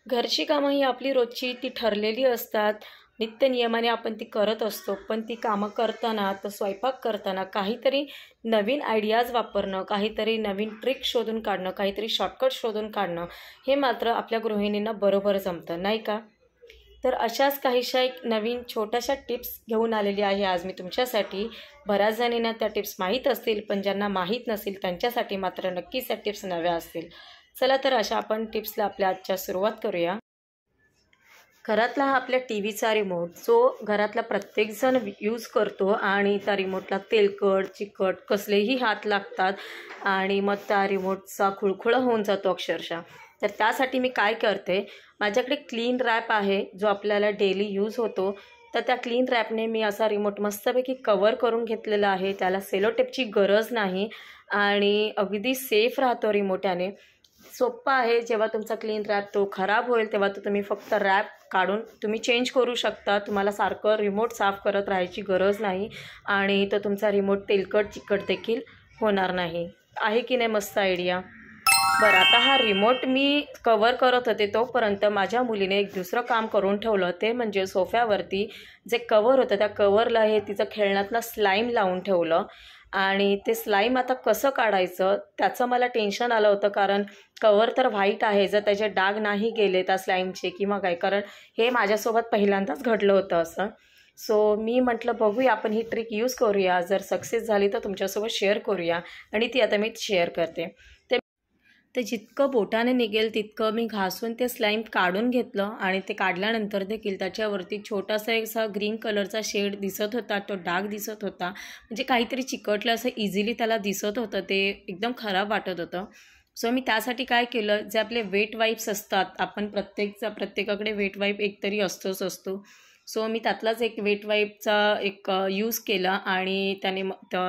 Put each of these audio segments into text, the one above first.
घरची कामं ही आपली रोजची ती ठरलेली असतात, नित्यनियमाने आपण ती करत असतो. पण ती कामं करताना, तर स्वयंपाक करताना काहीतरी नवीन आयडियाज वापरणं, काहीतरी नवीन ट्रिक शोधून काढणं, काहीतरी शॉर्टकट शोधून काढणं, हे मात्र आपल्या गृहिणींना बरोबर जमतं, नाही का? तर अशाच काहीशा एक नवीन छोट्याशा टिप्स घेऊन आलेली आहे आज मी तुमच्यासाठी. बऱ्याच जणींना त्या टिप्स माहीत असतील, पण ज्यांना माहीत नसेल त्यांच्यासाठी मात्र नक्कीच त्या टिप्स नव्या असतील. चला तर अशा आपण टिप्सला आपल्या आजच्या सुरुवात करूया. घरातला हा आपल्या टी व्हीचा रिमोट जो घरातला प्रत्येकजण यूज करतो आणि त्या रिमोटला तेलकट चिकट कसलेही हात लागतात आणि मग त्या रिमोटचा खुळखुळा होऊन जातो अक्षरशः. तर त्यासाठी मी काय करते, माझ्याकडे क्लीन रॅप आहे जो आपल्याला डेली यूज होतो. तर त्या क्लीन रॅपने मी असा रिमोट मस्तपैकी कवर करून घेतलेला आहे. त्याला सेलोटेपची गरज नाही आणि अगदी सेफ राहतो रिमोटाने. सोप्पा आहे. जेव्हा तुमचा क्लीन रॅप तो खराब होईल तेव्हा तो तुम्ही फक्त रॅप काढून तुम्ही चेंज करू शकता. तुम्हाला सारखं रिमोट साफ करत राहायची गरज नाही आणि तो तुमचा रिमोट तेलकट चिकट देखील होणार नाही. आहे की नाही मस्त आयडिया? बरं, आता हा रिमोट मी कवर करत होते तोपर्यंत माझ्या मुलीने एक दुसरं काम करून ठेवलं. ते म्हणजे सोफ्यावरती जे कवर होतं त्या कवरला हे तिचं खेळण्यातनं स्लाईम लावून ठेवलं आणि ते स्लाईम आता कसं काढायचं त्याचं मला टेन्शन आलं होतं. कारण कवर तर व्हाईट आहे, जर त्याचे डाग नाही गेले त्या स्लाईमचे किंवा काय, कारण हे माझ्यासोबत पहिल्यांदाच घडलं होतं असं. सो मी म्हटलं बघूया आपण ही ट्रिक यूज करूया, जर सक्सेस झाली तर तुमच्यासोबत शेअर करूया आणि ती आता मी शेअर करते. ते जितकं बोटाने निघेल तितकं मी घासून ते स्लाईम काढून घेतलं आणि ते काढल्यानंतर देखील त्याच्यावरती छोटासा एक असा ग्रीन कलरचा शेड दिसत होता, तो डाग दिसत होता. म्हणजे काहीतरी चिकटलं असं इझिली त्याला दिसत होतं, ते एकदम खराब वाटत होतं. सो मी त्यासाठी काय केलं, जे आपले वेट वाईप्स असतात, आपण प्रत्येकाकडे वेट वाईप एकतरी असतो. सो मी त्यातलाच एक वेट वाईपचा एक यूज केला आणि त्याने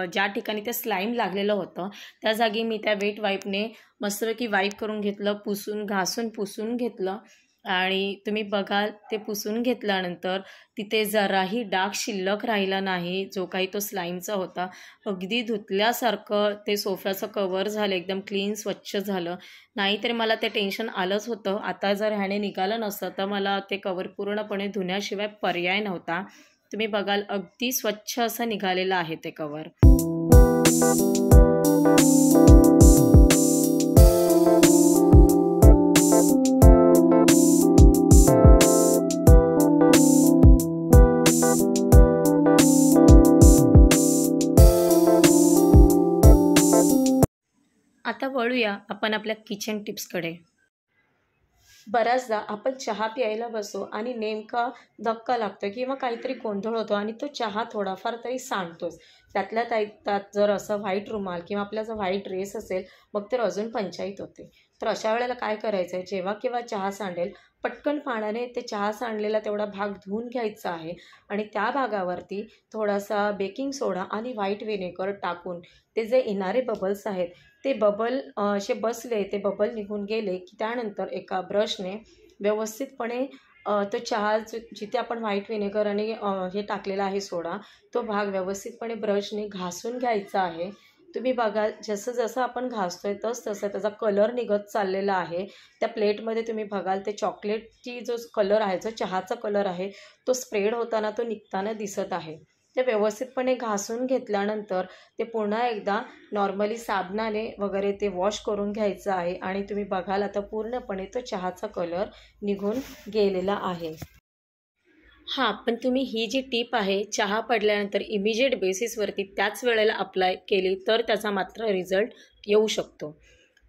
ज्या ठिकाणी ते स्लाईम लागलेलं होतं त्या जागी मी त्या वेट वाईपने मस्तपैकी वाईप करून घेतलं, घासून पुसून घेतलं आणि तुम्ही बघाल ते पुसून घेतल्यानंतर तिथे जराही डाग शिल्लक राहिला नाही, जो काही तो स्लाईमचा होता. अगदी धुतल्यासारखं ते सोफ्याचं कवर झालं, एकदम क्लीन स्वच्छ झालं. नाहीतरी मला ते टेन्शन आलंच होतं. आता जर ह्याने निघालं नसतं तर मला ते कवर पूर्णपणे धुण्याशिवाय पर्याय नव्हता. तुम्ही बघाल अगदी स्वच्छ असं निघालेलं आहे ते कवर. आता वळूया आपण आपल्या किचन टिप्सकडे. बऱ्याचदा आपण चहा प्यायला बसतो आणि नेमका धक्का लागतो किंवा काहीतरी गोंधळ होतो आणि तो चहा थोडाफार तरी सांडतोच. त्यातल्या त्यात जर असं व्हाईट रुमाल किंवा आपला जर व्हाईट ड्रेस असेल मग तर अजून पंचाईत होते. तर अशा वेळेला काय करायचं आहे, जेव्हा केव्हा चहा सांडेल पटकन पाण्याने ते चहा सांडलेला तेवढा भाग धुवून घ्यायचा आहे आणि त्या भागावरती थोडासा बेकिंग सोडा आणि व्हाईट व्हिनेगर टाकून ते जे येणारे बबल्स आहेत ते बबल असे बसले, ते बबल निघून गेले की त्यानंतर एका ब्रशने व्यवस्थितपणे तो चहा जिथे आपण व्हाईट व्हिनेगर आणि हे टाकलेला आहे सोडा, तो भाग व्यवस्थितपणे ब्रशने घासून घ्यायचा आहे. तुम्ही बघाल जसं जसं आपण घासतोय तसं त्याचा कलर निघत चाललेला आहे. त्या प्लेटमध्ये तुम्ही बघाल ते चॉकलेटची जो कलर आहे, जो चहाचा कलर आहे तो स्प्रेड होताना तो निघताना दिसत आहे. ते व्यवस्थितपणे घासून घेतल्यानंतर ते पुन्हा एकदा नॉर्मली साबणाने वगैरे ते वॉश करून घ्यायचं आहे आणि तुम्ही बघाल आता पूर्णपणे तो चहाचा कलर निघून गेलेला आहे. हां, पण तुम्ही ही जी टीप आहे चहा पडल्यानंतर इमिजिएट बेसिसवरती त्याच वेळेला अप्लाय केली तर त्याचा मात्र रिझल्ट येऊ शकतो.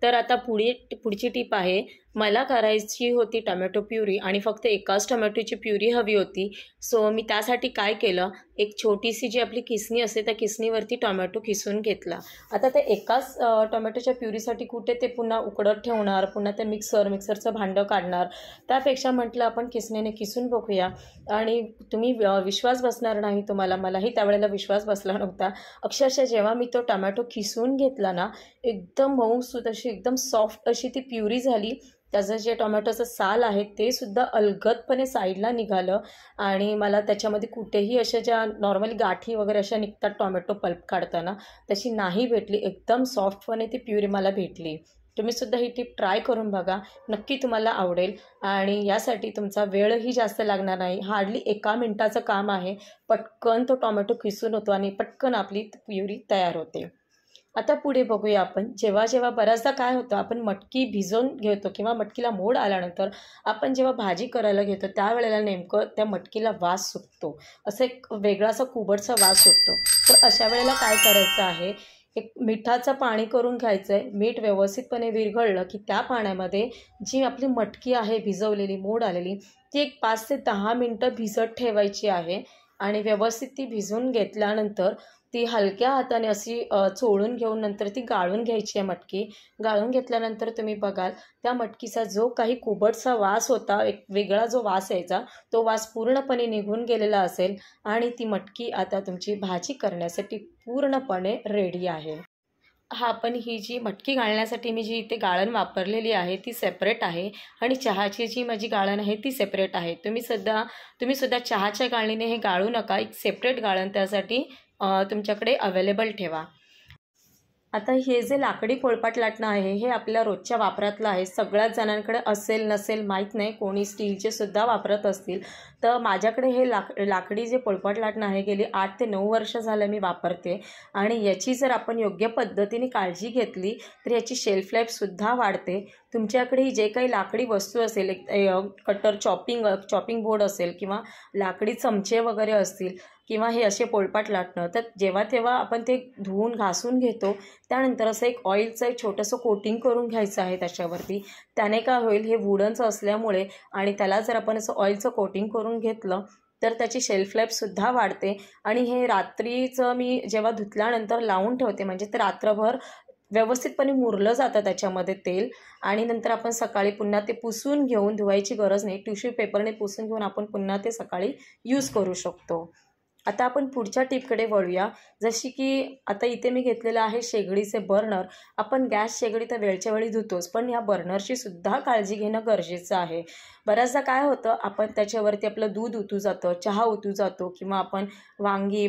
तर आता पुढची टीप आहे, मला करायची होती टोमॅटो प्युरी आणि फक्त एकाच टोमॅटोची प्युरी हवी होती. सो मी त्यासाठी काय केलं, एक छोटीशी जी आपली किसणी असते त्या किसणीवरती टोमॅटो किसून घेतला. आता ते एकाच टोमॅटोच्या प्युरीसाठी कुठे ते पुन्हा उकडत ठेवणार, पुन्हा ते मिक्सरचं भांडं काढणार. त्यापेक्षा म्हटलं आपण किसणीने किसून बघूया. आणि तुम्ही विश्वास बसणार नाही तुम्हाला, मलाही त्यावेळेला विश्वास बसला नव्हता. अक्षरशः जेव्हा मी तो टोमॅटो किसून घेतला ना, एकदम मऊसूत अशी एकदम सॉफ्ट अशी ती प्युरी झाली. त्याचं जे टोमॅटोचं साल आहे ते सुद्धा अलगदपणे साईडला निघालं आणि मला त्याच्यामध्ये कुठेही अशा ज्या नॉर्मली गाठी वगैरे अशा निघतात टोमॅटो पल्प काढताना, तशी नाही भेटली. एकदम सॉफ्टपणे ती प्युरी मला भेटली. तुम्हीसुद्धा ही टिप ट्राय करून बघा, नक्की तुम्हाला आवडेल. आणि यासाठी तुमचा वेळही जास्त लागणार नाही. हार्डली 1 मिनिटाचं काम आहे. पटकन तो टोमॅटो किसून होतो आणि पटकन आपली प्युरी तयार होते. आता पुढे बघूया आपण. जेव्हा बऱ्याचदा काय होतं, आपण मटकी भिजवून घेतो किंवा मटकीला मोड आल्यानंतर आपण जेव्हा भाजी करायला घेतो त्यावेळेला नेमकं त्या मटकीला वास सुटतो, असं एक वेगळासा कुबटसा वास सुटतो. तर अशा वेळेला काय करायचं आहे, एक मिठाचं पाणी करून घ्यायचं आहे. मीठ व्यवस्थितपणे विरघळलं की त्या पाण्यामध्ये जी आपली मटकी आहे भिजवलेली मोड आलेली, ती एक 5 ते 10 मिनटं भिजत ठेवायची आहे. आणि व्यवस्थित ती भिजवून घेतल्यानंतर ती हलक्या हाताने अशी चोळून घेऊन नंतर ती गाळून घ्यायची आहे मटकी. गाळून घेतल्यानंतर तुम्ही बघाल त्या मटकीचा जो काही कुबटसा वास होता, एक वेगळा जो वास यायचा, तो वास पूर्णपणे निघून गेलेला असेल आणि ती मटकी आता तुमची भाजी करण्यासाठी पूर्णपणे रेडी आहे. पण ही जी मटकी गाळण्यासाठी मी जी इथे गाळण वापरलेली आहे ती सेपरेट आहे आणि चहाची जी माझी गाळण आहे ती सेपरेट आहे. तुम्ही सुद्धा चहाच्या गाळणीने हे गाळू नका. एक सेपरेट गाळण त्यासाठी तुमच्याकडे अवेलेबल ठेवा. आता हे जे लाकडी पोळपाट लाटणं आहे हे आपल्या रोजच्या वापरातलं आहे. सगळ्याच जणांकडे असेल नसेल माहीत नाही, कोणी स्टीलचे सुद्धा वापरत असतील. तर माझ्याकडे हे लाकडी जे पोळपाट लाटणं आहे गेली 8 ते 9 वर्ष झालं मी वापरते. आणि याची जर आपण योग्य पद्धतीने काळजी घेतली तर याची शेल्फ लाईफसुद्धा वाढते. तुमच्याकडे जे काही लाकडी वस्तू असेल, एक कटर चॉपिंग बोर्ड असेल किंवा लाकडी चमचे वगैरे असतील किंवा हे असे पोळपाट लाटणं, तर जेव्हा आपण ते धुवून घासून घेतो त्यानंतर असं एक ऑइलचं एक छोटंसं कोटिंग करून घ्यायचं आहे त्याच्यावरती. त्याने काय होईल, हे वुडनचं असल्यामुळे आणि त्याला जर आपण असं ऑइलचं कोटिंग करून घेतलं तर त्याची शेल्फ लाईफसुद्धा वाढते. आणि हे रात्रीचं मी जेव्हा धुतल्यानंतर लावून ठेवते, म्हणजे ते रात्रभर व्यवस्थितपणे मुरलं जातं त्याच्यामध्ये तेल. आणि नंतर आपण सकाळी पुन्हा ते पुसून घेऊन, धुवायची गरज नाही, टिश्यू पेपरने पुसून घेऊन आपण पुन्हा ते सकाळी यूज करू शकतो. आता आपण पुढच्या टिपकडे वळूया. जशी की आता इथे मी घेतलेलं आहे शेगडीचे बर्नर. आपण गॅस शेगडी तर वेळच्या वेळी धुतोच, पण ह्या बर्नरची सुद्धा काळजी घेणं गरजेचं आहे. बऱ्याचदा काय होतं, आपण त्याच्यावरती आपलं दूध ओतू जातं, चहा ओतू जातो किंवा आपण वांगी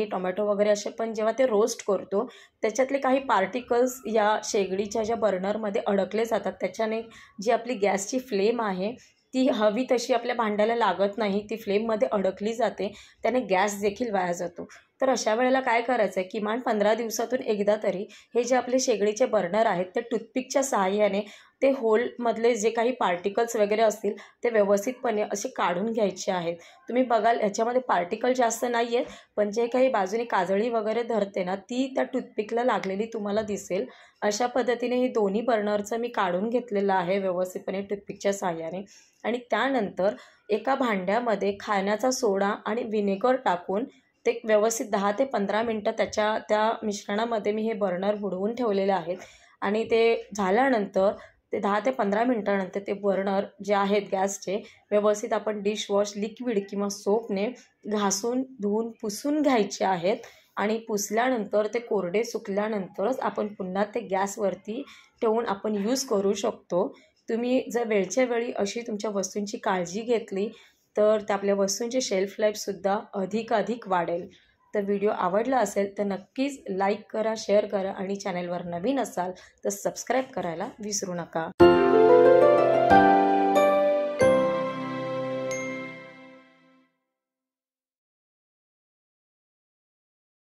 टोमॅटो वगैरे असे पण जेव्हा ते रोस्ट करतो त्याच्यातले काही पार्टिकल्स या शेगडीच्या ज्या बर्नरमध्ये अडकले जातात. त्याच्याने जी आपली गॅसची फ्लेम आहे ती हवी तशी आपल्या भांड्याला लागत नाही, ती फ्लेममध्ये अडकली जाते, त्याने गॅस देखील वाया जातो. तर अशा वेळेला काय करायचं आहे, किमान 15 दिवसातून एकदा तरी हे जे आपले शेगडीचे बर्नर आहेत ते टूथपिकच्या सहाय्याने ते होलमधले जे काही पार्टिकल्स वगैरे असतील ते व्यवस्थितपणे असे काढून घ्यायचे आहेत. तुम्ही बघाल ह्याच्यामध्ये पार्टिकल जास्त नाही आहेत, पण जे काही बाजूने काजळी वगैरे धरते ना ती त्या टूथपिकला लागलेली तुम्हाला दिसेल. अशा पद्धतीने हे दोन्ही बर्नरचं मी काढून घेतलेलं आहे व्यवस्थितपणे टूथपिकच्या सहाय्याने. आणि त्यानंतर एका भांड्यामध्ये खाण्याचा सोडा आणि व्हिनेगर टाकून ते व्यवस्थित 10 ते 15 मिनटं त्या मिश्रणामध्ये मी हे बर्नर बुडवून ठेवलेले आहेत. आणि ते झाल्यानंतर ते 10 ते 15 मिनटानंतर ते बर्नर जे आहेत गॅसचे व्यवस्थित आपण डिशवॉश लिक्विड किंवा सोपने घासून धुवून पुसून घ्यायचे आहेत. आणि पुसल्यानंतर ते कोरडे सुकल्यानंतरच आपण पुन्हा ते गॅसवरती ठेवून आपण यूज करू शकतो. तुम्ही जर वेळच्या वेळी अशी तुमच्या वस्तूंची काळजी घेतली तर त्या आपल्या वस्तूंची शेल्फ लाईफसुद्धा अधिक वाढेल. तर व्हिडिओ आवडला असेल तर नक्कीच लाईक करा, शेअर करा आणि चॅनलवर नवीन असाल तर सबस्क्राईब करायला विसरू नका.